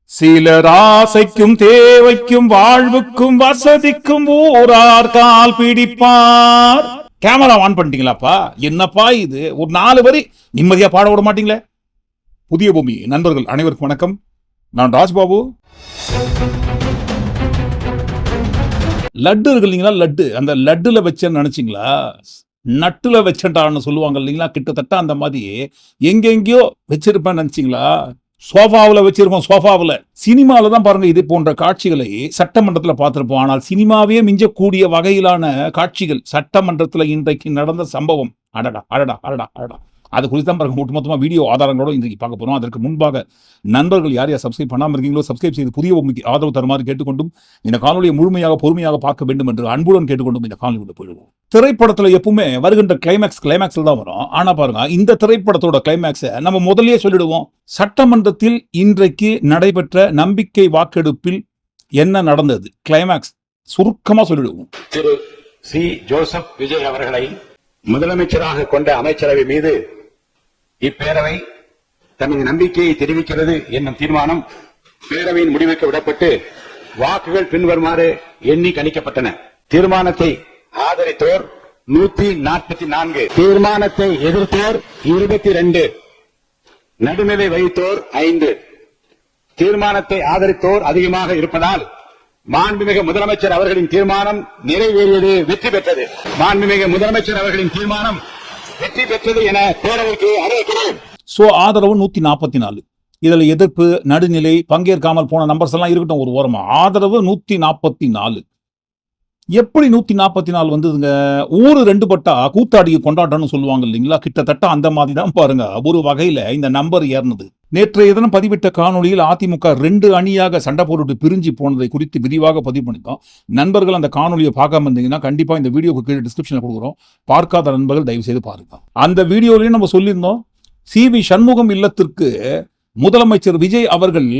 சிலர் ஆசைக்கும் தேவைக்கும் வாழ்வுக்கும் வசதிக்கும் ஊரார் கால் பிடிப்பார். Camera on பண்ணிட்டீங்களாப்பா? என்னப்பா இது? ஒரு 4 வரி நிம்மதியா பாட விட மாட்டீங்களே? புதிய பூமி நண்பர்கள் அனைவருக்கும் வணக்கம். நான் ராஜ்பாபு. லட்டு இருக்கு இல்லைங்களா? லட்டு, அந்த லட்டுல வச்சேன்னு நினைச்சீங்களா? நட்டுல வச்சேன்டான்னு சொல்லுவாங்க இல்லைங்களா? கிட்டத்தட்ட அந்த மாதிரி எங்கெங்கயோ வச்சிருப்பேன் நினைச்சீங்களா? சோஃபாவில் வச்சிருப்போம். சோஃபாவில் சினிமாவில் தான் பாருங்க இது போன்ற காட்சிகளை சட்டமன்றத்தில் பார்த்திருப்போம். ஆனால் சினிமாவே மிஞ்சக்கூடிய வகையிலான காட்சிகள் சட்டமன்றத்தில் இன்றைக்கு நடந்த சம்பவம். அடடா அடடா அடடா அடடா. அது குறித்து தான் பாருங்க ஒட்டுமொத்தமாக வீடியோ ஆதாரங்களோட இன்றைக்கு பார்க்க போகிறோம். அதற்கு முன்பாக நண்பர்கள் யார் யார் சப்ஸ்கிரைப் பண்ணாமல் இருக்கீங்களோ சப்ஸ்கிரைப் செய்து புதிய பூமிக்கு ஆதரவு தருமாறு கேட்டுக்கொண்டும் இந்த காணொலியை முழுமையாக பொறுமையாக பார்க்க வேண்டும் என்று அன்புடன் கேட்டுக்கொண்டும் இந்த காணொலி கொண்டு போயிடுவோம். திரைப்படத்தில் எப்பவுமே வருகின்ற கிளைமேக்ஸில் தான் வரும். ஆனால் பாருங்க இந்த திரைப்படத்தோட கிளைமேக்ஸை நம்ம முதல்லயே சொல்லிடுவோம். சட்டமன்றத்தில் இன்றைக்கு நடைபெற்ற நம்பிக்கை வாக்கெடுப்பில் என்ன நடந்தது, கிளைமேக்ஸ் சுருக்கமாக சொல்லிடுவோம். திரு சி ஜோசப் விஜய் அவர்களை முதலமைச்சராக கொண்ட அமைச்சரவை மீது இப்பேரவை தனது நம்பிக்கையை தெரிவிக்கிறது என்னும் தீர்மானம் பேரவையின் முடிவுக்கு விடப்பட்டு வாக்குகள் பின்வருமாறு எண்ணி கணிக்கப்பட்டன. தீர்மானத்தை ஆதரித்தோர் 144, தீர்மானத்தை எதிர்த்தோர் 22, நடுநிலை வகித்தோர் 5. தீர்மானத்தை ஆதரித்தோர் அதிகமாக இருப்பதால் மாண்புமிகு முதலமைச்சர் அவர்களின் தீர்மானம் நிறைவேறியது, வெற்றி பெற்றது. மாண்புமிகு முதலமைச்சர் அவர்களின் தீர்மானம் வெற்றி பெற்றது என பேரவைக்கு அறிவிக்கிறேன். சோ ஆதரவு 144. இதுல எதிர்ப்பு, நடுநிலை, பங்கேற்காமல் போன நம்பர்ஸ் எல்லாம் இருக்கட்டும் ஒரு ஓரமா. ஆதரவு 144. எப்படி 144 வந்ததுங்க? ஊரு 2 பட்டா கூத்தாடிக்கு கொண்டாட்டம்னு சொல்லுவாங்க இல்லைங்களா? கிட்டத்தட்ட அந்த மாதிரி தான் பாருங்க ஒரு வகையில இந்த நம்பர் ஏறினது. நேற்றைய தினம் பதிவிட்ட காணொலியில் அதிமுக 2 அணியாக சண்டை போட்டுட்டு பிரிஞ்சு போனதை குறித்து விரிவாக பதிவு பண்ணிட்டோம். நண்பர்கள் அந்த காணொலியை பார்க்காம இருந்தீங்கன்னா கண்டிப்பா இந்த வீடியோக்கு கீழே டிஸ்கிரிப்ஷன்ல கொடுக்குறோம். பார்க்காத நண்பர்கள் தயவு செய்து பாருங்க. அந்த வீடியோலையும் நம்ம சொல்லியிருந்தோம், சி.வி. சண்முகம் இல்லத்திற்கு முதலமைச்சர் விஜய் அவர்கள்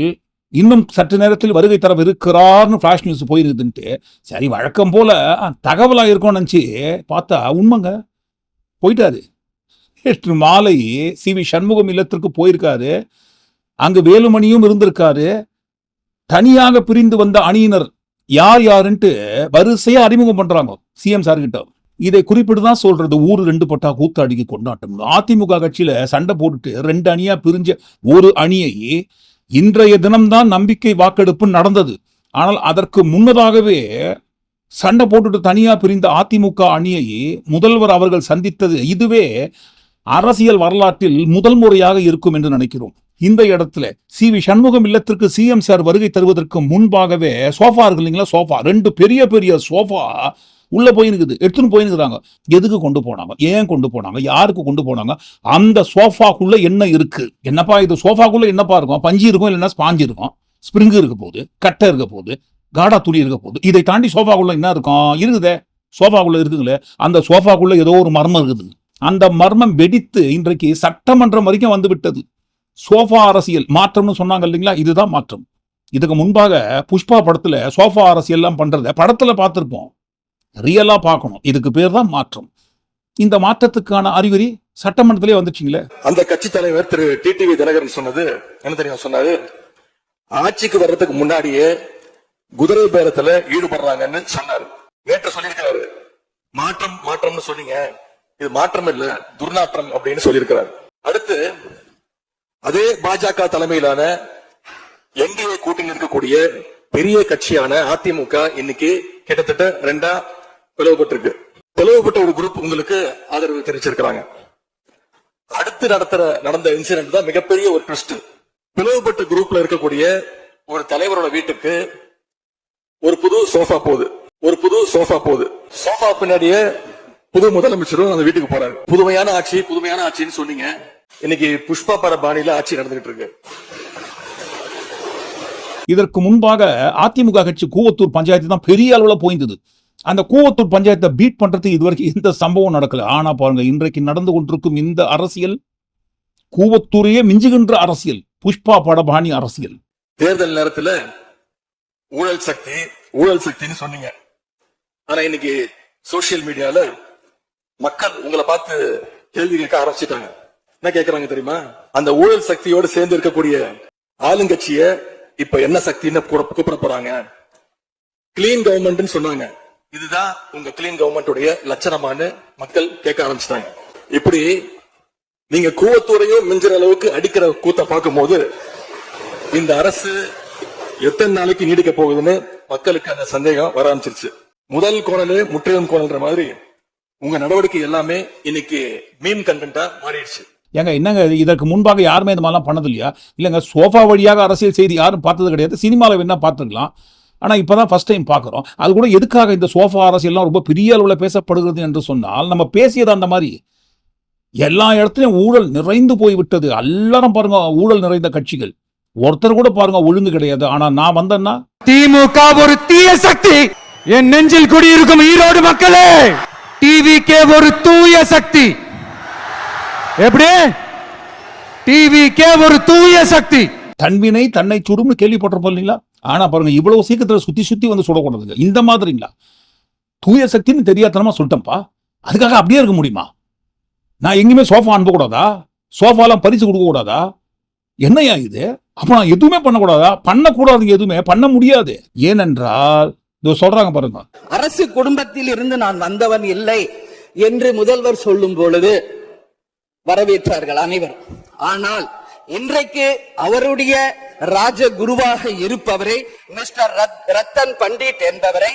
இன்னும் சற்று நேரத்தில் வருகை தரவிருக்கிறார்னு ஃபிளாஷ் நியூஸ் போயிருக்குதுன்ட்டு. சரி வழக்கம் போல தகவலா இருக்கும்னு நினைச்சு பார்த்தா உண்மைங்க, போயிட்டாரு. நேற்று மாலை சி.வி. சண்முகம் இல்லத்திற்கு போயிருக்காரு. அங்கு வேலுமணியும் இருந்திருக்காரு. தனியாக பிரிந்து வந்த அணியினர் யார் யாருன்ட்டு வரிசையா அறிமுகம் பண்றாங்க சிஎம் சார் கிட்ட. இதை குறிப்பிட்டு தான் சொல்றது ஊரு 2 பட்டா கூத்தாடிக்கு கொண்டாட்டம். அதிமுக கட்சியில சண்டை போட்டுட்டு 2 அணியா பிரிஞ்ச ஒரு அணியை இன்றைய தினம்தான் நம்பிக்கை வாக்கெடுப்பு நடந்தது. ஆனால் அதற்கு முன்னதாகவே சண்டை போட்டுட்டு தனியா பிரிந்த அதிமுக அணியை முதல்வர் அவர்கள் சந்தித்தது இதுவே அரசியல் வரலாற்றில் முதல் முறையாக இருக்கும் என்று நினைக்கிறோம். இந்த இடத்துல சி.வி. சண்முகம் இல்லத்திற்கு சிஎம் சார் வருகை தருவதற்கு முன்பாகவே சோஃபா இருக்கு இல்லைங்களா? சோஃபா 2 பெரிய பெரிய சோஃபா உள்ள போயிருக்குது, எடுத்துன்னு போயிருக்கிறாங்க. எதுக்கு கொண்டு போனாங்க, ஏன் கொண்டு போனாங்க, யாருக்கு கொண்டு போனாங்க, அந்த சோஃபாக்குள்ள என்ன இருக்கு? என்னப்பா இது சோஃபாக்குள்ள என்னப்பா இருக்கும்? பஞ்சு இருக்கும், இல்லைன்னா ஸ்பாஞ்சு இருக்கும், ஸ்பிரிங்கு இருக்க போகுது, கட்டை இருக்க போகுது, காடா துணி இருக்க போகுது. இதை தாண்டி சோஃபாக்குள்ள என்ன இருக்கும்? இருக்குதே, சோஃபாக்குள்ள இருக்குங்களே. அந்த சோஃபாக்குள்ள ஏதோ ஒரு மர்மம் இருக்குது. அந்த மர்மம் வெடித்து இன்றைக்கு சட்டமன்றம் வரைக்கும் வந்து விட்டது. சோஃபா அரசியல் மாற்றம்னு சொன்னாங்க இல்லைங்களா? இதுதான் மாற்றம். இதுக்கு முன்பாக புஷ்பா படத்துல சோஃபா அரசியல் எல்லாம் பண்றத படத்துல பார்த்திருப்போம். ரியலா பார்க்கணும். இதுக்கு பேர் தான் மாற்றம். இந்த மாற்றத்துக்கான அறிகுறி சட்டமன்றத்திலே வந்துச்சுங்களே. அந்த கட்சி தலைவர் திரு டிடிவி தினகரன் சொன்னது என்ன தெரியும்? சொன்னாரு, ஆட்சிக்கு வர்றதுக்கு முன்னாடியே குதிரை பேரத்துல ஈடுபடுறாங்கன்னு சொன்னாரு. நேற்று சொல்லியிருக்கிறாரு, மாற்றம் மாற்றம்னு சொன்னீங்க, இது மாற்றம் இல்ல துர்நாற்றம் அப்படின்னு சொல்லியிருக்கிறார். அடுத்து அதே பாஜக தலைமையிலான என்டிஏ கூட்டணி இருக்கக்கூடிய பெரிய கட்சியான அதிமுக இன்னைக்கு கிட்டத்தட்ட 2ஆ பிளவுபட்டிருக்கு. பிளவுபட்ட ஒரு குரூப் உங்களுக்கு ஆதரவு தெரிவிச்சிருக்கிறாங்க. அடுத்து நடந்த இன்சிடென்ட் தான் மிகப்பெரிய ஒரு ட்விஸ்ட். பிளவுபட்ட குரூப்ல இருக்கக்கூடிய ஒரு தலைவரோட வீட்டுக்கு ஒரு புது சோஃபா போகுது. சோஃபா பின்னாடியே புது முதலமைச்சரும் அந்த வீட்டுக்கு போறாரு. புதுமையான ஆட்சின்னு சொன்னீங்க. இன்னைக்கு புஷ்பா பட பாணியில ஆட்சி நடந்துகிட்டு இருக்கு. இதற்கு முன்பாக அதிமுக கட்சி கூவத்தூர் பஞ்சாயத்து தான் பெரிய அளவுல போயிருந்தது. அந்த கூவத்தூர் பஞ்சாயத்தை பீட் பண்றதுக்கு இதுவரைக்கும் எந்த சம்பவம் நடக்கல. ஆனா பாருங்க இன்றைக்கு நடந்து கொண்டிருக்கும் இந்த அரசியல் கூவத்தூரையே மிஞ்சுகின்ற அரசியல், புஷ்பா படபாணி அரசியல். தேர்தல் நேரத்துல ஊழல் சக்தின்னு சொன்னீங்க. ஆனா இன்னைக்கு சோசியல் மீடியால மக்கள் உங்களை பார்த்து கேள்வி கேட்க ஆரம்பிச்சுட்டாங்க. என்ன கேட்கறாங்க தெரியுமா? அந்த ஊழல் சக்தியோடு சேர்ந்து இருக்கக்கூடிய ஆளுங்கட்சிய இப்ப என்ன சக்தின்னு கூப்பிட போறாங்க? கிளீன் கவர்மெண்ட் சொன்னாங்க. இதுதான் உங்க கிளீன் கவர்மெண்ட் லட்சணமானு மக்கள் கேட்க ஆரம்பிச்சிட்டாங்க. இப்படி நீங்க கூவத்தூரையும் மிஞ்சுற அளவுக்கு அடிக்கிற கூத்த பார்க்கும் போது இந்த அரசு எத்தனை நாளைக்கு நீடிக்க போகுதுன்னு மக்களுக்கு அந்த சந்தேகம் வர ஆரம்பிச்சிருச்சு. முதல் கோணலே முற்றிலும் கோணல்ன்ற மாதிரி உங்க நடவடிக்கை எல்லாமே இன்னைக்கு மீம் கண்டென்ட்டா மாறிடுச்சு. ஏங்க என்னங்க இதற்கு முன்பாக யாருமே இந்த மாதிரிலாம் பண்ணது இல்லையா? இல்லைங்க, சோஃபா வழியாக அரசியல் செய்தி யாரும் பார்த்தது கிடையாது. சினிமாவில் வேணா பார்த்துக்கலாம். ஆனால் இப்போ தான் ஃபர்ஸ்ட் டைம் பார்க்குறோம். அது கூட எதுக்காக இந்த சோஃபா அரசியல்லாம் ரொம்ப பெரிய அளவில் பேசப்படுகிறது என்று சொன்னால், நம்ம பேசியது அந்த மாதிரி எல்லா இடத்துலையும் ஊழல் நிறைந்து போய் விட்டது. எல்லாரும் பாருங்க ஊழல் நிறைந்த கட்சிகள், ஒருத்தர் கூட பாருங்க ஒழுங்கு கிடையாது. ஆனா நான் வந்தேன்னா திமுக ஒரு தீய சக்தி. என் நெஞ்சில் குடியிருக்கும் ஈரோடு மக்களே, டிவிகே ஒரு தூய சக்தி. எப்படி? டிவிகே ஒரு தூய சக்தி. தன்வினை தன்னை சுடும்னு கேள்விப்பட்டிருப்போம் இல்லைங்களா? ஆனா பாருங்க இவ்வளவு சீக்கிரத்தில் சுத்தி சுத்தி வந்து சுடக்கூடாதுங்க. இந்த மாதிரிங்களா தூய சக்தின்னு தெரியாதனமா சொல்லிட்டேன்ப்பா. அதுக்காக அப்படியே இருக்க முடியுமா? நான் எங்கேயுமே சோஃபா அனுப்பக்கூடாதா? சோஃபாலாம் பரிசு கொடுக்க கூடாதா? என்னையா இது? அப்ப நான் எதுவுமே பண்ணக்கூடாதா? பண்ணக்கூடாது, எதுவுமே பண்ண முடியாது. ஏனென்றால் சொல்றாங்க பாருங்க, அரசு குடும்பத்தில் இருந்து நான் வந்தவன் இல்லை என்று முதல்வர் சொல்லும் பொழுது வரவேற்றார்கள் அனைவரும். ஆனால் இன்றைக்கு அவருடைய ராஜகுருவாக இருப்பவரை மிஸ்டர் ரத்தன் பண்டிட் என்பவரை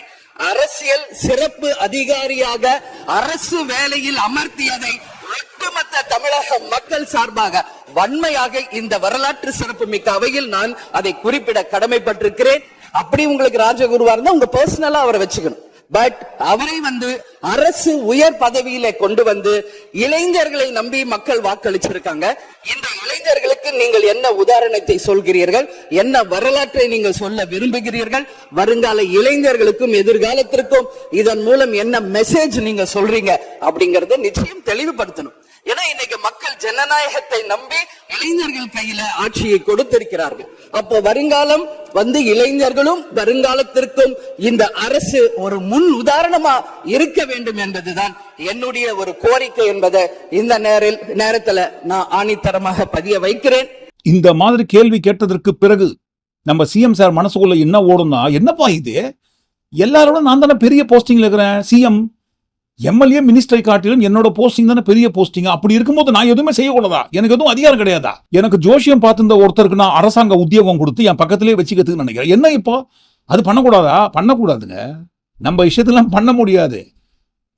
அரசியல் சிறப்பு அதிகாரியாக அரசு வேலையில் அமர்த்தியதை ஒட்டுமொத்த தமிழக மக்கள் சார்பாக வன்மையாக இந்த வரலாற்று சிறப்பு மிக்க அவையில் நான் அதை குறிப்பிட கடமைப்பட்டிருக்கிறேன். அப்படி உங்களுக்கு ராஜகுருவா இருந்தா உங்க பர்சனலா அவரை வச்சுக்கணும். பட் அவரை அரசு உயர் பதவியில கொண்டு வந்து இளைஞர்களை நம்பி மக்கள் வாக்களிச்சிருக்காங்க. இந்த இளைஞர்களுக்கு நீங்கள் என்ன உதாரணத்தை சொல்கிறீர்கள்? என்ன வரலாற்றை நீங்கள் சொல்ல விரும்புகிறீர்கள்? வருங்கால இளைஞர்களுக்கும் எதிர்காலத்திற்கும் இதன் மூலம் என்ன மெசேஜ் நீங்க சொல்றீங்க அப்படிங்கறத நிச்சயம் தெளிவுபடுத்தணும். ஏன்னா இன்னைக்கு மக்கள் ஜனநாயகத்தை நம்பி இளைஞர்கள் கையில ஆட்சியை கொடுத்திருக்கிறார்கள். அப்போ வருங்காலம் இளைஞர்களும் வருங்காலத்திற்கும் இந்த அரசு ஒரு முன் உதாரணமா இருக்க வேண்டும் என்பதுதான் என்னுடைய ஒரு கோரிக்கை என்பதை இந்த நேரத்துல நான் ஆணித்தரமாக பதிய வைக்கிறேன். இந்த மாதிரி கேள்வி கேட்டதற்கு பிறகு நம்ம சிஎம் சார் மனசுக்குள்ள என்ன ஓடும்னா, என்னப்பா இது, எல்லாரோட நான் தானே பெரிய போஸ்டிங்ல இருக்கிறேன், சிஎம் எம்எல்ஏ மினிஸ்டரை காட்டிலும் என்னோட போஸ்டிங் தானே பெரிய போஸ்டிங். அப்படி இருக்கும்போது நான் எதுவுமே செய்யக்கூடாதா? எனக்கு எதுவும் அதிகாரம் கிடையாதா? எனக்கு ஜோசியம் பார்த்திருந்த ஒருத்தருக்கு நான் அரசாங்க உத்தியோகம் கொடுத்து என் பக்கத்திலே வச்சுக்கிறதுக்கு நினைக்கிறேன். என்ன இப்போ அது பண்ணக்கூடாதா? பண்ணக்கூடாதுங்க. நம்ம இஷ்டத்துலாம் பண்ண முடியாது.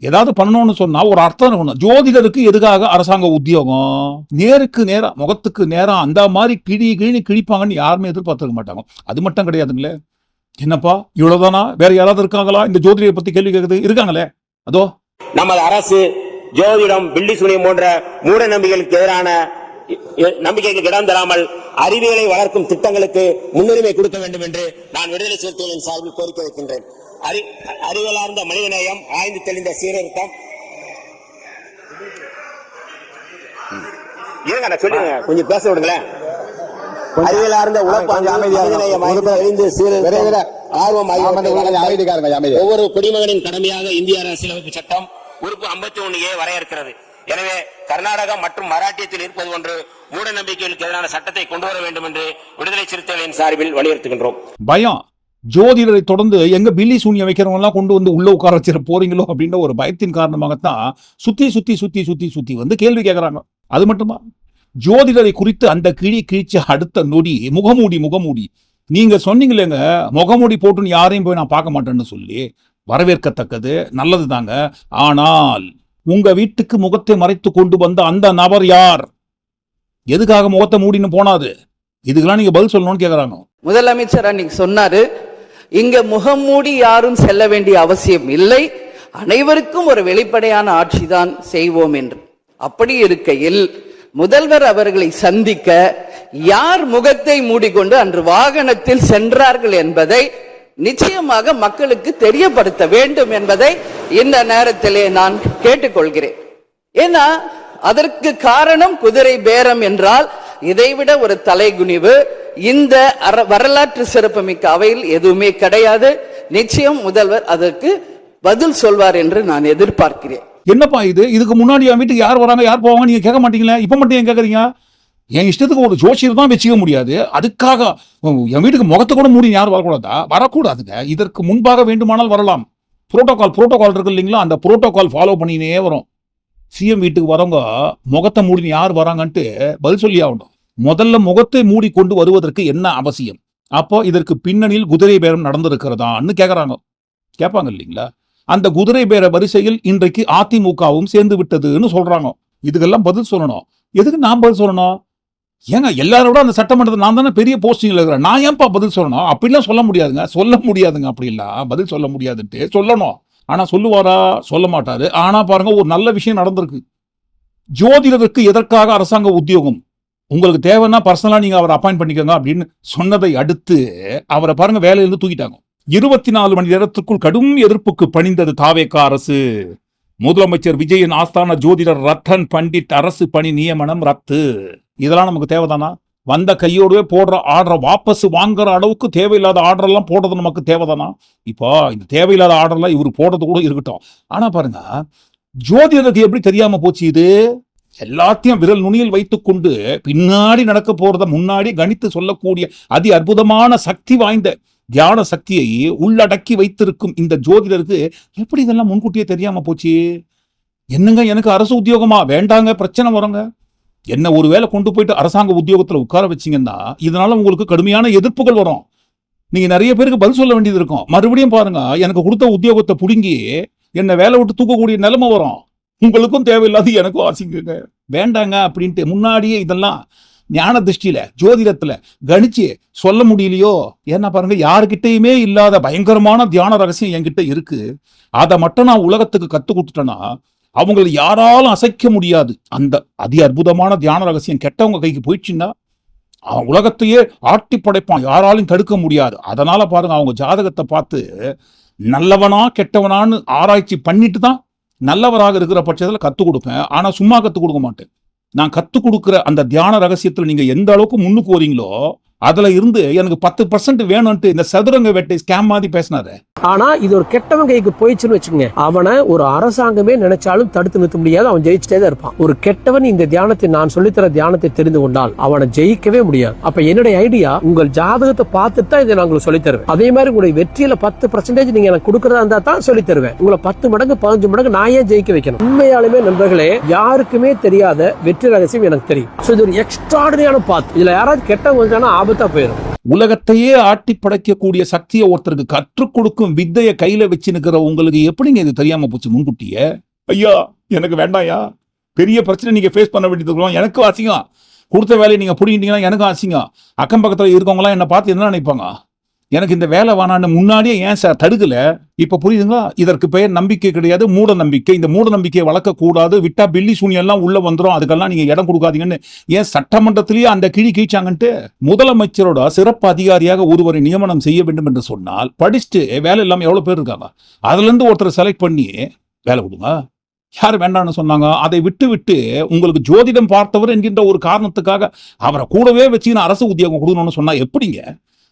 ஏதாவது பண்ணணும்னு சொன்னா ஒரு அர்த்தம் இருக்கணும். ஜோதிடருக்கு எதுக்காக அரசாங்க உத்தியோகம்? நேருக்கு நேரா முகத்துக்கு நேரா அந்த மாதிரி கிழிப்பாங்கன்னு யாருமே எதிர்பார்த்துக்க மாட்டாங்க. அது மட்டும் கிடையாதுங்களே. என்னப்பா இவ்வளவுதானா? வேற யாராவது இருக்காங்களா இந்த ஜோதிடரை பத்தி கேள்வி கேட்கறது? இருக்காங்களே. அதோ நமது அரசு ஜோதிடம், பில்லி சூனியம் போன்ற மூட நம்பிக்கைகளுக்கு எதிரான நம்பிக்கைகளுக்கு இடம் தராமல் அறிவியலை வளர்க்கும் திட்டங்களுக்கு முன்னுரிமை கொடுக்க வேண்டும் என்று நான் விடுதலை சிறுத்தைகளின் சார்பில் கோரிக்கை வைக்கின்றேன். அறிவியலார்ந்த மனிதநேயம், ஆய்ந்து தெளிந்த சீர்திருத்தம். சொல்லுங்க, கொஞ்சம் பேச விடுங்களேன். அறிவியலார்ந்த ஒவ்வொரு குடிமகனின் கடமையாக இந்திய அரசியலமைப்பு சட்டம் உறுப்பு 51A வரையறுக்கிறது. எனவே கர்நாடகா மற்றும் மராட்டியத்தில் இருப்பது போன்று மூட நம்பிக்கைகளுக்கு எதிரான சட்டத்தை கொண்டு வர வேண்டும் என்று விடுதலை சிறுத்தைகளின் சார்பில் வலியுறுத்துகின்றோம். பயம், ஜோதிடரை தொடர்ந்து எங்க பில்லி சூனியம் வைக்கிறவங்க எல்லாம் கொண்டு வந்து உள்ள உட்கார வச்சிட போறீங்களோ அப்படின்ற ஒரு பயத்தின் காரணமாகத்தான் சுத்தி சுத்தி சுத்தி சுத்தி சுத்தி வந்து கேள்வி கேட்கறாங்க. அது மட்டுமா, ஜோதிடரை குறித்து அந்த கிழிச்ச அடுத்த நொடி முகமூடி நீங்க சொன்னீங்களேங்க, முகமூடி போட்டுன்னு யாரையும் போய் நான் பார்க்க மாட்டேன்னு சொல்லி வரவேற்கத்தக்கது, நல்லது தாங்க. ஆனால் உங்க வீட்டுக்கு முகத்தை மறைத்து கொண்டு வந்த அந்த நபர் யார்? எதுக்காக முகத்தை மூடின்னு போனாது? இதுக்கெல்லாம் நீங்க பதில் சொல்லணும்னு கேக்குறாங்க. முதலமைச்சர் அன்னைக்கு சொன்னாரு, இங்க முகமூடி யாரும் செல்ல வேண்டிய அவசியம் இல்லை, அனைவருக்கும் ஒரு வெளிப்படையான ஆட்சி தான் செய்வோம் என்று. அப்படி இருக்கையில் முதல்வர் அவர்களை சந்திக்க யார் முகத்தை மூடிக்கொண்டு அன்று வாகனத்தில் சென்றார்கள் என்பதை நிச்சயமாக மக்களுக்கு தெரியப்படுத்த வேண்டும் என்பதை இந்த நேரத்திலே நான் கேட்டுக்கொள்கிறேன். ஏன்னா அதற்கு காரணம் குதிரை பேரம் என்றால் இதைவிட ஒரு தலைகுனிவு இந்த வரலாற்று சிறப்புமிக்க அவையில் எதுவுமே கிடையாது. நிச்சயம் முதல்வர் அதற்கு பதில் சொல்வார் என்று நான் எதிர்பார்க்கிறேன். என்னப்பா இது? இதுக்கு முன்னாடி என் வீட்டுக்கு யார் வராங்க யார் போவாங்க நீங்க கேட்க மாட்டீங்களா? இப்ப மட்டும் ஏன் கேக்குறீங்க? என் இஷ்டத்துக்கு ஒரு ஜோசியர் தான் வச்சுக்க முடியாது, அதுக்காக என் வீட்டுக்கு முகத்தை கூட மூடி யாரும் வரக்கூடாதா? வரக்கூடாதுங்க. இதற்கு முன்பாக வேண்டுமானால் வரலாம். புரோட்டோகால் இருக்கு இல்லைங்களா, அந்த புரோட்டோகால் ஃபாலோ பண்ணினே வரும். சிஎம் வீட்டுக்கு வரவங்க முகத்தை மூடி யார் வராங்கன்ட்டு பதில் சொல்லி ஆகணும். முதல்ல முகத்தை மூடி கொண்டு வருவதற்கு என்ன அவசியம்? அப்போ இதற்கு பின்னணியில் குதிரை பேரம் நடந்திருக்கிறதான்னு கேட்பாங்க இல்லைங்களா? அந்த குதிரை பேர வரிசையில் இன்றைக்கு அதிமுகவும் சேர்ந்து விட்டதுன்னு சொல்றாங்க. இதுக்கெல்லாம் பதில் சொல்லணும். எதுக்கு நான் பதில் சொல்லணும்? ஏங்க எல்லாரோட அந்த சட்டமன்றத்தில் நான் தானே பெரிய போஸ்டிங்ல இருக்கிறேன், நான் ஏன்பா பதில் சொல்லணும்? அப்படிலாம் சொல்ல முடியாதுங்க. அப்படிலாம் பதில் சொல்ல முடியாதுன்ட்டு சொல்லணும். ஆனா சொல்லுவாரா? சொல்ல மாட்டாரு. ஆனா பாருங்க, ஒரு நல்ல விஷயம் நடந்திருக்கு. ஜோதிடருக்கு எதற்காக அரசாங்க உத்தியோகம்? உங்களுக்கு தேவைன்னா பர்சனலா நீங்க அவரை அப்பாயிண்ட் பண்ணிக்கோங்க அப்படின்னு சொன்னதை அடுத்து அவரை பாருங்க வேலையிலிருந்து தூக்கிட்டாங்க. 24 மணி நேரத்துக்குள் கடும் எதிர்ப்புக்கு பணிந்தது தாவேகா அரசு. முதலமைச்சர் விஜயின் ஆஸ்தான ஜோதிடர் ரத்தன் பண்டிட் அரசு பணி நியமனம் ரத்து. இதெல்லாம் நமக்கு தேவைதானா? வந்த கையோடவே போடுற ஆர்டரை வாபஸ் வாங்குற அளவுக்கு தேவையில்லாத ஆர்டர் எல்லாம் போடுறது நமக்கு தேவைதானா? இப்போ இந்த தேவையில்லாத ஆர்டர்லாம் இவர் போடுறது கூட இருக்கட்டும். ஆனா பாருங்க, ஜோதிடருக்கு எப்படி தெரியாம போச்சு இது? எல்லாத்தையும் விரல் நுனியில் வைத்துக்கொண்டு பின்னாடி நடக்க போறத முன்னாடி கணித்து சொல்லக்கூடிய அதி அற்புதமான சக்தி வாய்ந்த தியான சக்தியை உள்ளடக்கி வைத்திருக்கும் இந்த ஜோதிடருக்கு எப்படி இதெல்லாம் முன்கூட்டியே தெரியாம போச்சு? என்னங்க, எனக்கு அரசு உத்தியோகமா வேண்டாங்க, பிரச்சனை வருங்க. என்ன ஒருவேளை கொண்டு போயிட்டு அரசாங்க உத்தியோகத்துல உட்கார வச்சீங்கன்னா இதனால உங்களுக்கு கடுமையான எதிர்ப்புகள் வரும். நீங்க நிறைய பேருக்கு பதில் சொல்ல வேண்டியது இருக்கும். மறுபடியும் பாருங்க, எனக்கு கொடுத்த உத்தியோகத்தை புடுங்கி என்ன வேலை விட்டு தூக்கக்கூடிய நிலைமை வரும். உங்களுக்கும் தேவையில்லாது எனக்கும் ஆசைங்க, வேண்டாங்க அப்படின்ட்டு முன்னாடியே இதெல்லாம் ஞான திருஷ்டியில ஜோதிடத்துல கணிச்சு சொல்ல முடியலையோ? ஏன்னா பாருங்க, யாருக்கிட்டையுமே இல்லாத பயங்கரமான தியான ரகசியம் என்கிட்ட இருக்கு. அதை மட்டும் நான் உலகத்துக்கு கத்து கொடுத்துட்டேன்னா அவங்களை யாராலும் அசைக்க முடியாது. அந்த அதி அற்புதமான தியான ரகசியம் கெட்டவங்க கைக்கு போயிடுச்சுன்னா அவன் உலகத்தையே ஆட்டி படைப்பான், யாராலும் தடுக்க முடியாது. அதனால பாருங்க, அவங்க ஜாதகத்தை பார்த்து நல்லவனா கெட்டவனான்னு ஆராய்ச்சி பண்ணிட்டு தான் நல்லவராக இருக்கிற பட்சத்தில் கற்றுக் கொடுப்பேன். ஆனா சும்மா கற்றுக் கொடுக்க மாட்டேன். நான் கற்றுக் கொடுக்குற அந்த தியான ரகசியத்தில் நீங்க எந்த அளவுக்கு முன்னுக்கு வரீங்களோ அதுல இருந்து எனக்கு 10% வேணும்ட்டு இந்த சதுரங்க வேட்டை ஸ்கேம் மாதிரி பேசினாரு. ஆனா இது ஒரு கெட்டவன் கைக்கு போயிடுச்சுன்னு வச்சுக்கோங்க, அவனை ஒரு அரசாங்கமே நினைச்சாலும் தடுத்து நிறுத்த முடியாது. அவன் ஜெயிச்சுட்டே தான் இருப்பான். ஒரு கெட்டவன் இந்த தியானத்தை, நான் சொல்லித்தர தியானத்தை தெரிந்து கொண்டால் அவனை ஜெயிக்கவே முடியாது. அப்ப என்னுடைய ஐடியா, உங்கள் ஜாதகத்தை பார்த்துட்டு தான் இதை நான் உங்களுக்கு சொல்லி தருவேன். அதே மாதிரி உங்களுடைய வெற்றியில 10% நீங்க எனக்கு கொடுக்கறதா இருந்தா தான் சொல்லி தருவேன். உங்களை 10 மடங்கு 15 மடங்கு நான் ஏன் ஜெயிக்க வைக்கணும்? உண்மையாலுமே நண்பர்களே, யாருக்குமே தெரியாத வெற்றி ரகசியம் எனக்கு தெரியும். இது ஒரு எக்ஸ்ட்ராடினரியான பாத். இதுல யாராவது கெட்டவங்க வந்தானா ஆபத்தா போயிடும். உலகத்தையே ஆட்டி படைக்கக்கூடிய சக்தியை ஒருத்தருக்கு கற்றுக் கொடுக்கும் வித்தையை கையில வச்சு நிக்கிற உங்களுக்கு எப்படிங்க இது தெரியாம போச்சு முன்கூட்டியே? ஐயா எனக்கு வேண்டாயா, பெரிய பிரச்சனை நீங்க ஃபேஸ் பண்ண வேண்டியது. எனக்கு அசிங்கம், கொடுத்த வேலையை நீங்க புடிங்கிட்டீங்கன்னா எனக்கு அசிங்கம். அக்கம் பக்கத்துல இருக்கவங்க எல்லாம் என்ன பார்த்து என்ன நினைப்பாங்க? எனக்கு இந்த வேலை வேணான்னு முன்னாடியே ஏன் சார் தடுக்கல? இப்ப புரியுதுங்களா? இதற்கு பெயர் நம்பிக்கை கிடையாது, மூட நம்பிக்கை. இந்த மூட நம்பிக்கையை வளர்க்கக்கூடாது. விட்டா பில்லி சூனியெல்லாம் உள்ள வந்துடும், அதுக்கெல்லாம் நீங்க இடம் கொடுக்காதீங்கன்னு ஏன் சட்டமன்றத்திலேயே அந்த கிழிச்சாங்கன்ட்டு. முதலமைச்சரோட சிறப்பு அதிகாரியாக ஒருவரை நியமனம் செய்ய வேண்டும் என்று சொன்னால் படிச்சுட்டு வேலை இல்லாம எவ்வளவு பேர் இருக்காங்க. அதுல இருந்து ஒருத்தரை செலக்ட் பண்ணி வேலை கொடுங்க. யார் வேண்டாம்னு சொன்னாங்க? அதை விட்டு உங்களுக்கு ஜோதிடம் பார்த்தவர் என்கின்ற ஒரு காரணத்துக்காக அவரை கூடவே வச்சுக்கின்னு அரசு உத்தியோகம் கொடுக்கணும்னு சொன்னா எப்படிங்க?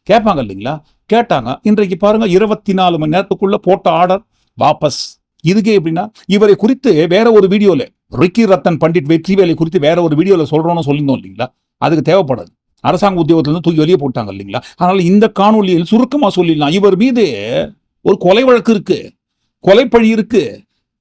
கேட்பாங்க இல்லைங்களா? கேட்டாங்க. இன்றைக்கு பாருங்க, 24 மணி நேரத்துக்குள்ள போட்ட ஆர்டர் வாபஸ். இதுக்கே எப்படின்னா, இவரை குறித்து வேற ஒரு வீடியோல, ரிக்கி ரத்தன் பண்டிட் வெற்றிவேலை குறித்து வேற ஒரு வீடியோல சொல்றோம்னு சொல்லியிருந்தோம் இல்லைங்களா? அதுக்கு தேவைப்படாது. அரசாங்க உத்தியோகத்திலிருந்து தூக்கி வெளியே போட்டாங்க இல்லைங்களா? அதனால இந்த காணொலியில் சுருக்கமா சொல்லிடலாம். இவர் மீது ஒரு கொலை வழக்கு இருக்கு, கொலைப்பழி இருக்கு.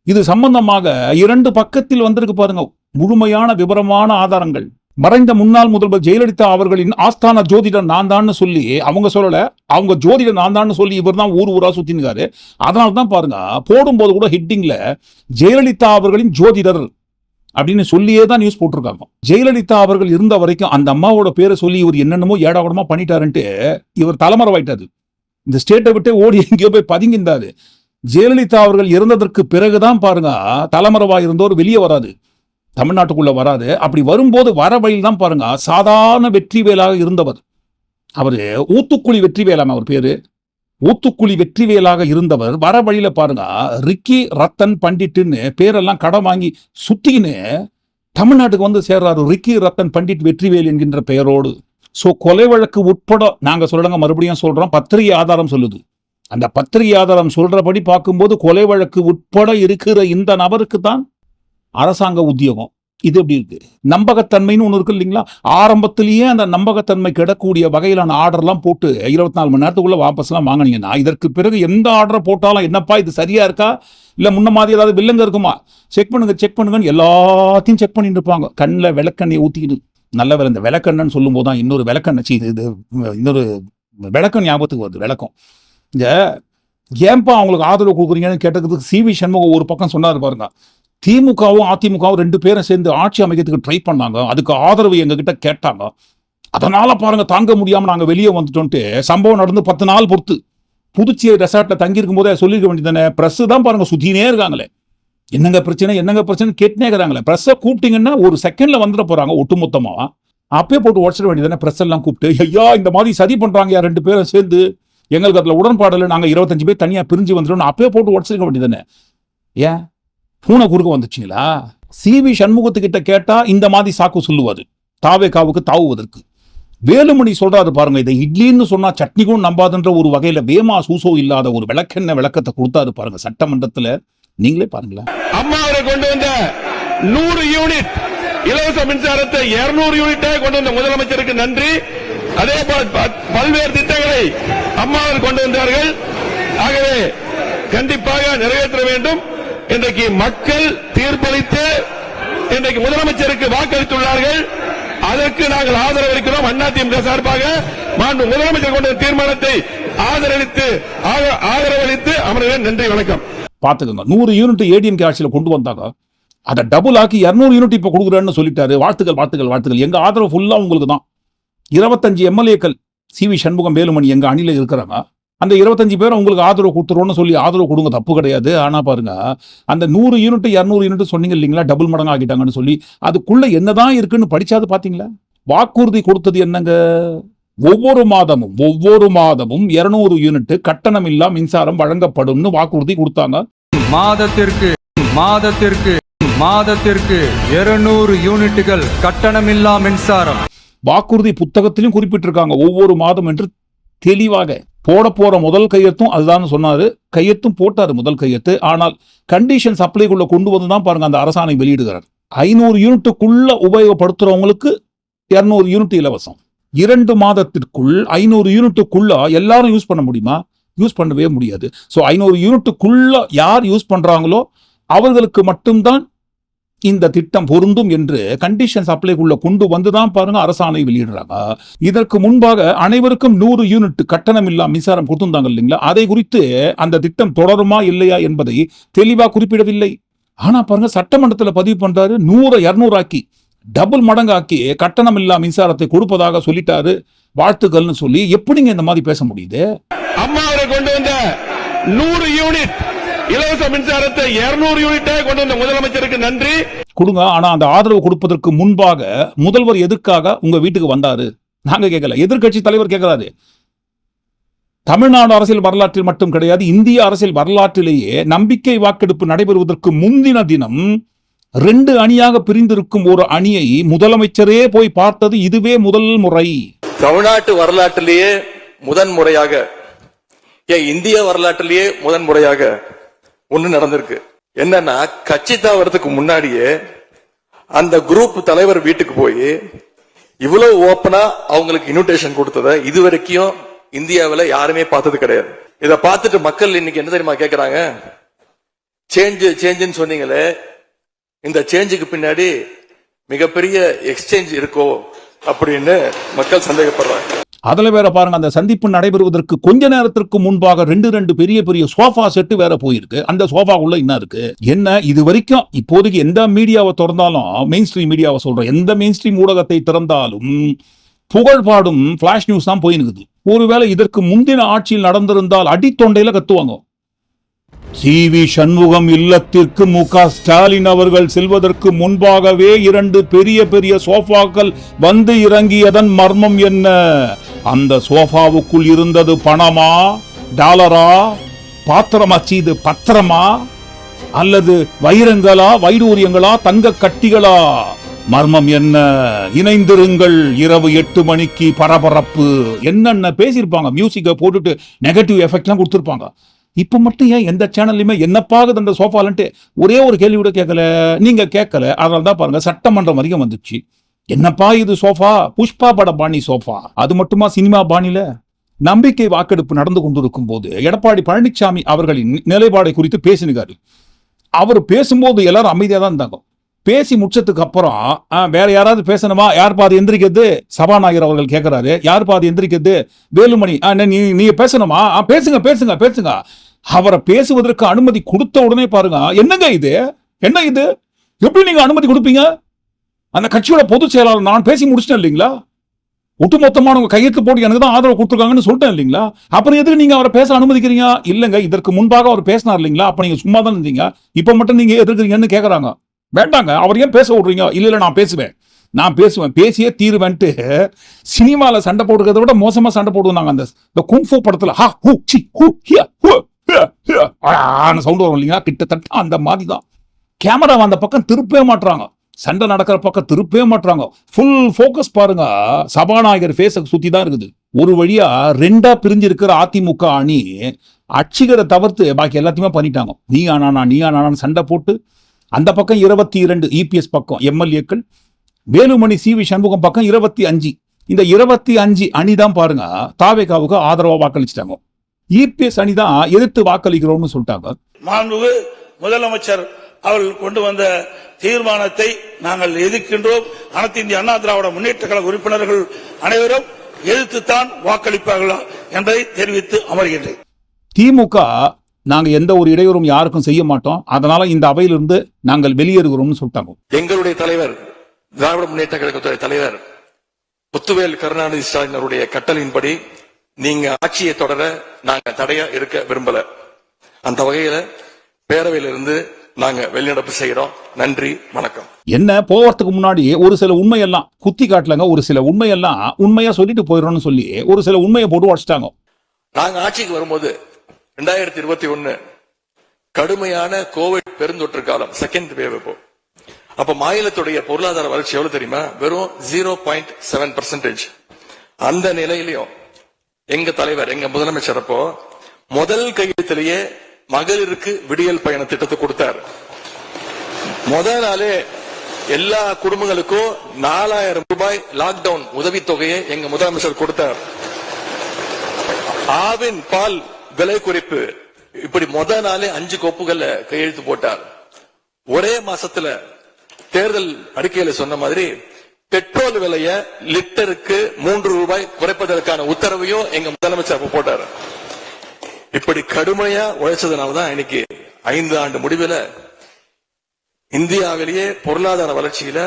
இது சம்பந்தமாக 2 பக்கத்தில் வந்திருக்கு பாருங்க, முழுமையான விவரமான ஆதாரங்கள். மறைந்த முன்னாள் முதல்வர் ஜெயலலிதா அவர்களின் ஆஸ்தான ஜோதிடர் நான் தான் சொல்லி அவங்க சொல்லல, அவங்க ஜோதிடர் நான் தான் சொல்லி இவர் தான் ஊரா சுத்தினுக்காரு. அதனால தான் பாருங்க, போடும்போது கூட ஹெட்டிங்ல ஜெயலலிதா அவர்களின் ஜோதிடர் அப்படின்னு சொல்லியே தான் நியூஸ் போட்டிருக்காங்க. ஜெயலலிதா அவர்கள் இருந்த வரைக்கும் அந்த அம்மாவோட பேரை சொல்லி இவர் என்னென்னமோ ஏடாகூடமா பண்ணிட்டாருன்ட்டு இவர் தலைமறைவாயிட்டாரு. இந்த ஸ்டேட்டை விட்டு ஓடி எங்கேயோ போய் பதுங்கிந்தாரு. ஜெயலலிதா அவர்கள் இறந்ததற்கு பிறகுதான் பாருங்க தலைமறைவா இருந்தோர் வெளியே வராது, தமிழ்நாட்டுக்குள்ள வராது. அப்படி வரும்போது வர வழியில் தான் பாருங்க சாதாரண வெற்றிவேலாக இருந்தவர். அவரு ஊத்துக்குழி வெற்றிவேலாம அவர் பேரு. ஊத்துக்குழி வெற்றிவேலாக இருந்தவர் வர வழியில பாருங்க ரிக்கி ரத்தன் பண்டிட்னு பேரெல்லாம் கடன் வாங்கி சுத்தின்னு தமிழ்நாட்டுக்கு வந்து சேர்றாரு. ரிக்கி ரத்தன் பண்டிட் வெற்றிவேல் என்கின்ற பெயரோடு. சோ கொலை வழக்கு உட்பட நாங்க சொல்றோங்க, மறுபடியும் சொல்றோம், பத்திரிகை ஆதாரம் சொல்லுது. அந்த பத்திரிகை ஆதாரம் சொல்றபடி பார்க்கும்போது கொலை வழக்கு உட்பட இருக்கிற இந்த நபருக்கு தான் அரசாங்க உத்தியோகம். இது எப்படி இருக்கு? நம்பகத்தன்மைன்னு ஒன்று இருக்கு இல்லைங்களா? ஆரம்பத்திலேயே அந்த நம்பகத்தன்மை கிடக்கூடிய வகையிலான ஆர்டர்லாம் போட்டு 24 மணி நேரத்துக்குள்ள வாபஸ்லாம் வாங்கினீங்கன்னா இதற்கு பிறகு எந்த ஆர்டரை போட்டாலும் என்னப்பா இது சரியா இருக்கா இல்லை முன்ன மாதிரி ஏதாவது வில்லங்க இருக்குமா செக் பண்ணுங்கன்னு எல்லாத்தையும் செக் பண்ணிட்டு இருப்பாங்க. கண்ணில் விளக்கெண்ணெய் ஊற்றிக்கிட்டு. நல்ல வேலை இந்த விளக்கெண்ணன்னு சொல்லும் போது தான் இன்னொரு விளக்கெண்ணெய் இது இன்னொரு விளக்கம் ஞாபகத்துக்கு வருது. விளக்கம் இந்த ஏன்பா அவங்களுக்கு ஆதரவு கொடுக்குறீங்கன்னு கேட்டதுக்கு சிவி சண்முகம் ஒரு பக்கம் சொன்னார் பாருங்க. திமுகவும் அதிமுகவும் 2 பேரும் சேர்ந்து ஆட்சி அமைக்கிறதுக்கு ட்ரை பண்ணாங்க, அதுக்கு ஆதரவு எங்ககிட்ட கேட்டாங்க, அதனால பாருங்க தாங்க முடியாம நாங்க வெளியே வந்துட்டோம்ட்டு சம்பவம் நடந்து 10 நாள் பொறுத்து புதுச்சேரி ரெசார்ட்ல தங்கியிருக்கும் போதே சொல்லிருக்க வேண்டியதானே. பிரஸ் தான் பாருங்க சுத்தினே இருக்காங்களே, என்னங்க பிரச்சனை கேட்டுனே இருக்கிறாங்களே. பிரஸ்ஸை கூப்பிட்டீங்கன்னா ஒரு செகண்ட்ல வந்துட போறாங்க ஒட்டுமொத்தமா. அப்பயே போட்டு உடச்சிட வேண்டியதானே. பிரஸ் எல்லாம் கூப்பிட்டு ஐயா இந்த மாதிரி சதி பண்றாங்க 2 பேரும் சேர்ந்து, எங்களுக்கு அதுல உடன்பாடு இல்லை, நாங்க 25 பேர் தனியா பிரிஞ்சு வந்துட்டோம், அப்பயே போட்டு உடச்சிருக்க வேண்டியதானே. ஏன் பூனை குறுக்க வந்துச்சுங்களா? சிவி சண்முகத்துக்கிட்ட கேட்டா இந்த மாதிரி சாக்கு சொல்லுவாரு தாவேகாவுக்கு தாவுவதற்கு. வேலுமணி சொல்றாரு பாருங்க, இதை இட்லின்னு சொன்னா சட்னிக்கும் நம்பாதுன்ற ஒரு வகையில வேமா சூசோ இல்லாத ஒரு விளக்கத்தை கொடுத்தாரு பாருங்க சட்டமன்றத்துல. நீங்களே பாருங்களேன். அம்மா அவரை கொண்டு வந்த 100 யூனிட் இலவச மின்சாரத்தை 200 யூனிட்டாக கொண்டு வந்த முதலமைச்சருக்கு நன்றி. அதே போல் பல்வேறு திட்டங்களை அம்மா அவர் கொண்டு வந்தார்கள். ஆகவே கண்டிப்பாக நிறைவேற்ற வேண்டும். இன்றைக்கு மக்கள் தீர்ப்பளித்து இன்றைக்கு முதலமைச்சருக்கு வாக்களித்துள்ளார்கள். அதற்கு நாங்கள் ஆதரவு அளிக்கிறோம். அதிமுக சார்பாக மாண்பு முதலமைச்சர் கொண்ட தீர்மானத்தை ஆதரவளித்து அமர்கிறேன். நன்றி, வணக்கம். பாத்துக்கோங்க, 100 யூனிட் ஏடிஎம்கே ஆட்சியில் கொண்டு வந்தாங்க, அதை டபுள் ஆக்கி 200 யூனிட் இப்ப கொடுக்குறேன்னு சொல்லிட்டாரு. வாழ்த்துக்கள். எங்க ஆதரவு ஃபுல்லா உங்களுக்கு தான். 25 எம்எல்ஏக்கள் சிவி சண்முகம் வேலுமணி எங்க அணியில இருக்கிறாங்க. அந்த 25 பேர் உங்களுக்கு ஆதரவு கொடுத்துருவோம்னு சொல்லி ஆதரவு கொடுங்க, தப்பு கிடையாது. ஆனா பாருங்க, அந்த 100 யூனிட் 200 யூனிட் சொன்னீங்க இல்லைங்களா, டபுள் மடங்கு ஆகிட்டாங்கன்னு சொல்லி, அதுக்குள்ள என்னதான் இருக்குன்னு படிச்சாது பாத்தீங்களா? வாக்குறுதி கொடுத்தது என்னங்க? ஒவ்வொரு மாதமும் 200 யூனிட் கட்டணம் இல்லா மின்சாரம் வழங்கப்படும்னு வாக்குறுதி கொடுத்தாங்க. மாதத்திற்கு 200 யூனிட்டுகள் கட்டணமில்லா மின்சாரம் வாக்குறுதி புத்தகத்திலும் குறிப்பிட்டிருக்காங்க ஒவ்வொரு மாதம் என்று தெளிவாக. போற முதல் கையெழுத்தும் அதுதான் சொன்னாரு, கையெழுத்தும் போட்டாரு முதல் கையெழுத்து. ஆனால் கண்டிஷன் சப்ளைக்குள்ள கொண்டு வந்து தான் பாருங்க அந்த அரசாணை வெளியிடுகிறார். 500 யூனிட்டுக்குள்ள உபயோகப்படுத்துறவங்களுக்கு 200 யூனிட் இலவசம். 2 மாதத்திற்குள் 500 யூனிட்டுக்குள்ள எல்லாரும் யூஸ் பண்ண முடியுமா? யூஸ் பண்ணவே முடியாது. ஸோ 500 யூனிட்டுக்குள்ள யார் யூஸ் பண்றாங்களோ அவர்களுக்கு மட்டும்தான் இந்த திட்டம் பொருந்தும் என்று கண்டிஷன் சப்ளைக்குள்ள கொண்டு வந்துதான் பாருங்க அரசாணை வெளியிடுறாங்க. இதற்கு முன்பாக அனைவருக்கும் 100 யூனிட் கட்டணம் இல்லா மின்சாரம் கொடுத்திருந்தாங்க இல்லைங்களா, அதை குறித்து அந்த திட்டம் தொடருமா இல்லையா என்பதை தெளிவா குறிப்பிடவில்லை. ஆனா பாருங்க சட்டமன்றத்தில் பதிவு பண்றாரு, 100 200 ஆக்கி டபுள் மடங்காக்கி கட்டணம் இல்லா மின்சாரத்தை கொடுப்பதாக சொல்லிட்டாரு. வாழ்த்துக்கள்னு சொல்லி எப்படிங்க இந்த மாதிரி பேச முடியுது? அம்மா அவரை கொண்டு வந்த 100 யூனிட் இலவச மின்சாரத்தை 200 யூனிட்டாக கொண்டு வந்த முதலமைச்சருக்கு நன்றி கொடுங்க. ஆனா அந்த ஆதரவு கொடுப்பதற்கு முன்பாக முதல்வர் எதுக்காக உங்க வீட்டுக்கு வந்தாரு? நாங்க கேட்கல, எதிர்க்கட்சி தலைவர் கேட்கிறாரு. தமிழ்நாடு அரசியல் வரலாற்றில் மட்டும் கிடையாது, இந்திய அரசியல் வரலாற்றிலேயே நம்பிக்கை வாக்கெடுப்பு நடைபெறுவதற்கு முந்தின தினம் 2 அணியாக பிரிந்திருக்கும் ஒரு அணியை முதலமைச்சரே போய் பார்த்தது இதுவே முதல் முறை. தமிழ்நாட்டு வரலாற்றிலேயே முதன்முறையாக, இந்திய வரலாற்றிலேயே முதன்முறையாக ஒண்ணு நடந்திருக்கு. என்னன்னா, கட்சி தாவறதுக்கு முன்னாடியே அந்த குரூப் தலைவர் வீட்டுக்கு போய் இவ்வளவு ஓப்பனா அவங்களுக்கு இன்விடேஷன் கொடுத்தத இதுவரைக்கும் இந்தியாவில யாருமே பார்த்தது கிடையாது. இத பார்த்துட்டு மக்கள் இன்னைக்கு என்ன தெரியுமா கேக்குறாங்க? சேஞ்சுன்னு சொன்னீங்களே, இந்த சேஞ்சுக்கு பின்னாடி மிகப்பெரிய எக்ஸ்சேஞ்ச் இருக்கோ அப்படின்னு மக்கள் சந்தேகப்படுறாங்க. அதுல வேற பாருங்க, அந்த சந்திப்பு நடைபெறுவதற்கு கொஞ்ச நேரத்திற்கு முன்பாக 2 பெரிய சோஃபா செட்டு வேற போயிருக்கு. அந்த சோஃபா உள்ள என்ன இருக்கு? என்ன இது வரைக்கும் இப்போதைக்கு எந்த மீடியாவை திறந்தாலும், மெயின் ஸ்ட்ரீம் மீடியாவை சொல்றேன், எந்த மெயின் ஸ்ட்ரீம் ஊடகத்தை திறந்தாலும் புகழ் பாடும் பிளாஷ் நியூஸ் தான் போயிருக்கு. ஒருவேளை இதற்கு முந்தின ஆட்சியில் நடந்திருந்தால் அடித்தொண்டையில கத்துவாங்க. சிவி சண்முகம் இல்லத்திற்கு மு.க. ஸ்டாலின் அவர்கள் செல்வதற்கு முன்பாகவே 2 பெரிய சோஃபாக்கள் வந்து இறங்கியதன் மர்மம் என்ன? அந்த சோஃபாவுக்குள் இருந்தது பணமா, டாலரா, பாத்திரமாச்சு இது பத்திரமா, அல்லது வைரங்களா, வைடூரியங்களா, தங்க கட்டிகளா? மர்மம் என்ன? இணைந்திருங்கள். இரவு 8 மணிக்கு பரபரப்பு. என்னென்ன பேசியிருப்பாங்க, மியூசிக்கை போட்டுட்டு நெகட்டிவ் எஃபெக்ட்லாம் கொடுத்துருப்பாங்க. இப்ப மட்டும் ஏன் எந்த சேனல்லையுமே என்னப்பாகுது அந்த சோஃபாலன்ட்டு ஒரே ஒரு கேள்வி கூட கேட்கல, நீங்க கேட்கல. அதனால தான் பாருங்க சட்டமன்றம் வரைக்கும் வந்துச்சு. என்னப்பா இது சோஃபா? புஷ்பா பட பாணி சோஃபா. அது மட்டுமா சினிமா பாணியில? நம்பிக்கை வாக்கெடுப்பு நடந்து கொண்டிருக்கும் போது எடப்பாடி பழனிசாமி அவர்களின் நிலைப்பாடை குறித்து பேசினாரு. அவர் பேசும்போது எல்லாரும் அமைதியா தான் இருந்தாங்க. பேசி முடிச்சதுக்கு அப்புறம் வேற யாராவது பேசணுமா? யார் பாதி எந்திரிக்கிறது? சபாநாயகர் அவர்கள் கேட்கிறாரு. யார் பாதி எந்திரிக்கிறது? வேலுமணி, நீங்க பேசணுமா? பேசுங்க பேசுங்க பேசுங்க. அவரை பேசுவதற்கு அனுமதி கொடுத்த உடனே பாருங்க, என்னங்க இது, என்ன இது, எப்படி நீங்க அனுமதி கொடுப்பீங்க? அந்த கட்சியோட பொதுச் செயலாளர் நான் பேசி முடிச்சிட்டேன் இல்லைங்களா? ஒட்டுமொத்தமானவங்க கையெழுத்து போட்டு எனக்கு தான் ஆதரவு கொடுத்துருக்காங்கன்னு சொல்லிட்டேன் இல்லைங்களா? அப்புறம் எதுக்கு நீங்க அவரை பேச அனுமதிக்கிறீங்க? இல்லங்க, இதற்கு முன்பாக அவர் பேசினார் இல்லைங்களா? அப்ப நீங்க சும்மா தான் இருந்தீங்க, இப்ப மட்டும் நீங்க எதிர்க்கிறீங்கன்னு கேட்கறாங்க. வேண்டாங்க, அவர் ஏன் பேச விடுறீங்க? இல்ல நான் பேசுவேன், பேசியே தீருவேன்ட்டு சினிமால சண்டை போடுறத விட மோசமா சண்டை போடுவாங்க. அந்த குங்ஃபூ படத்துல சவுண்ட் வரும் இல்லைங்களா? கிட்டத்தட்ட அந்த மாதிரி தான். கேமரா அந்த பக்கம் திருப்பவே மாட்டாங்க, சண்டை நடக்கிற பக்கம் திருப்பவே மாட்டாங்க. ஃபுல் ஃபோக்கஸ் பாருங்க சபாநாயகர் ஃபேஸை சுத்தி தான் இருக்குது. ஒரு வழியா ரெண்டா பிரிஞ்சு இருக்கிற அதிமுக அணி அட்சிகரை தவிர்த்து பாக்கி எல்லாத்தையுமே பண்ணிட்டாங்க. நீ ஆனான்னு சண்டை போட்டு அந்த பக்கம் 22 இபிஎஸ் பக்கம் எம்எல்ஏக்கள், வேலுமணி சிவி சண்முகம் பக்கம் 25. இந்த 25 அணி தான் பாருங்க தாவேகாவுக்கு ஆதரவா வாக்களிச்சிட்டாங்க. இபிஎஸ் அணி தான் எதிர்த்து வாக்களிக்கிறோம்னு சொல்லிட்டாங்க. மாண்புமிகு முதலமைச்சர் அவர்கள் கொண்டு வந்த தீர்மானத்தை நாங்கள் எதிர்க்கின்றோம். அனைத்து இந்திய அண்ணா திராவிட முன்னேற்ற கழக உறுப்பினர்கள் அனைவரும் எதிர்த்துத்தான் வாக்களிப்பார்களா என்பதை தெரிவித்து அமர்கின்றேன். திமுக நாங்க எந்த ஒரு இடையூறும் யாருக்கும் செய்ய மாட்டோம், அதனால இந்த அவையிலிருந்து நாங்கள் வெளியேறுகிறோம்னு சொல்லிட்டாங்க. எங்களுடைய தலைவர் திராவிட முன்னேற்ற கழகத்துறை தலைவர் முத்துவேல் கருணாநிதி ஸ்டாலின் அவருடைய கட்டளையின்படி நீங்க ஆட்சியை தொடர நாங்க தடையா இருக்க விரும்பல. அந்த வகையில பேரவையிலிருந்து நாங்க வெளிநடப்பு செய்யறோம். நன்றி, வணக்கம். என்ன போவதுக்கு முன்னாடி ஒரு சில உண்மையெல்லாம் குத்தி காட்டலங்க, ஒரு சில உண்மையெல்லாம் உண்மையா சொல்லிட்டு போயிடணும்னு சொல்லி ஒரு சில உண்மையை போட்டு வச்சிட்டாங்க. நாங்க ஆட்சிக்கு வரும்போது 2021 கடுமையான கோவிட் பெருந்தொற்று காலம், செகண்ட் வேவ். அப்ப மாநிலத்துடைய பொருளாதார வளர்ச்சி எவ்வளவு தெரியுமா? வெறும் 0.7%. அந்த நிலையிலையும் எங்க தலைவர், எங்க முதலமைச்சர் அப்போ முதல் கையெழுத்திலேயே மகளிருக்கு விடியல் பயண திட்டத்தை கொடுத்தார். முதல் நாளே எல்லா குடும்பங்களுக்கும் 4000 ரூபாய் லாக்டவுன் உதவித்தொகையை எங்க முதலமைச்சர் கொடுத்தார். ஆவின் பால் விலை குறிப்பு, இப்படி முதல் நாளே 5 கோப்புகள்ல கையெழுத்து போட்டார். ஒரே மாசத்துல தேர்தல் அறிக்கையில சொன்ன மாதிரி பெட்ரோல் விலைய லிட்டருக்கு 3 ரூபாய் குறைப்பதற்கான உத்தரவையும் எங்க முதலமைச்சர் போட்டார். இப்படி கடுமையா உழைச்சதுனாலதான் இன்னைக்கு 5 ஆண்டு முடிவில் இந்தியாவிலேயே பொருளாதார வளர்ச்சியில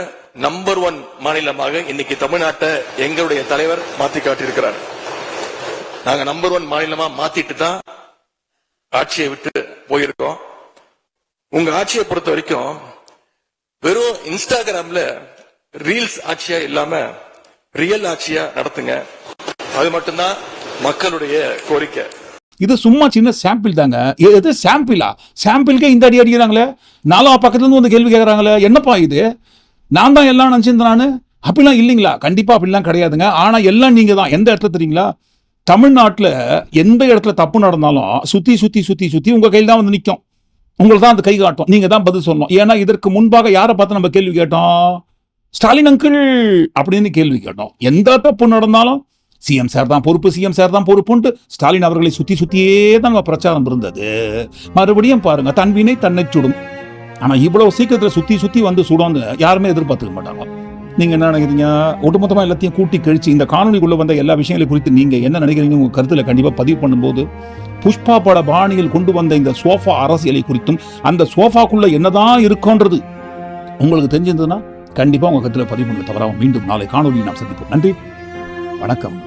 நம்பர் 1 மாநிலமாக இன்னைக்கு தமிழ்நாட்டை எங்களுடைய தலைவர் மாத்தி காட்டியிருக்கிறார். நாங்க நம்பர் 1 மாநிலமா மாத்திட்டு தான் ஆட்சியை விட்டு போயிருக்கோம். உங்க ஆட்சியை பொறுத்த வரைக்கும் வெறும் இன்ஸ்டாகிராம்ல ரீல்ஸ் ஆட்சியா இல்லாம ரியல் ஆட்சியா நடத்துங்க. அது மட்டும்தான் மக்களுடைய கோரிக்கை. இது சும்மா சின்ன சாம்பிள் தாங்க. எது சாம்பிளா? சாம்பிளுக்கே இந்த அடி அடிக்கிறாங்களே, 4 பக்கத்துல இருந்து வந்து கேள்வி கேட்கறாங்களே, என்னப்பா இது? நான் தான் எல்லாம் நினைச்சிருந்தேன் நானு. அப்படிலாம் இல்லைங்களா? கண்டிப்பா அப்படிலாம் கிடையாதுங்க. ஆனா எல்லாம் நீங்க தான். எந்த இடத்துல தெரியுங்களா? தமிழ்நாட்டில் எந்த இடத்துல தப்பு நடந்தாலும் சுத்தி சுத்தி சுத்தி சுத்தி உங்க கையில் தான் வந்து நிற்கும். உங்களுக்கு தான் அந்த கை காட்டும். நீங்க தான் பதில் சொல்லணும். ஏன்னா இதற்கு முன்பாக யாரை பார்த்து நம்ம கேள்வி கேட்டோம்? ஸ்டாலின் அங்கிள் அப்படின்னு கேள்வி கேட்டோம். எந்த தப்பு நடந்தாலும் சிஎம் சார் தான் பொறுப்பு, சிஎம் சார் தான் பொறுப்புன்ட்டு ஸ்டாலின் அவர்களை சுத்தி சுத்தியே தான் நம்ம பிரச்சாரம் இருந்தது. மறுபடியும் பாருங்க, தன்வினை தன்னை சுடும். ஆனா இவ்வளவு சீக்கிரத்துல சுத்தி சுத்தி வந்து சுடோன்னு யாருமே எதிர்பார்த்துக்க மாட்டாங்க. நீங்க என்ன நினைக்கிறீங்க? ஒட்டுமொத்தமா எல்லாத்தையும் கூட்டி கழிச்சு இந்த காணொலிக்குள்ள வந்த எல்லா விஷயங்களை குறித்து நீங்க என்ன நினைக்கிறீங்க? உங்க கருத்துல கண்டிப்பா பதிவு பண்ணும்போது புஷ்பா பட பாணியில் கொண்டு வந்த இந்த சோஃபா அரசியலை குறித்தும் அந்த சோஃபாக்குள்ள என்னதான் இருக்குன்றது உங்களுக்கு தெரிஞ்சிருந்ததுன்னா கண்டிப்பா உங்க கருத்துல பதிவு பண்ண தவறாம மீண்டும் நாளை காணொலியை நாம் சந்திப்போம். நன்றி, வணக்கம்.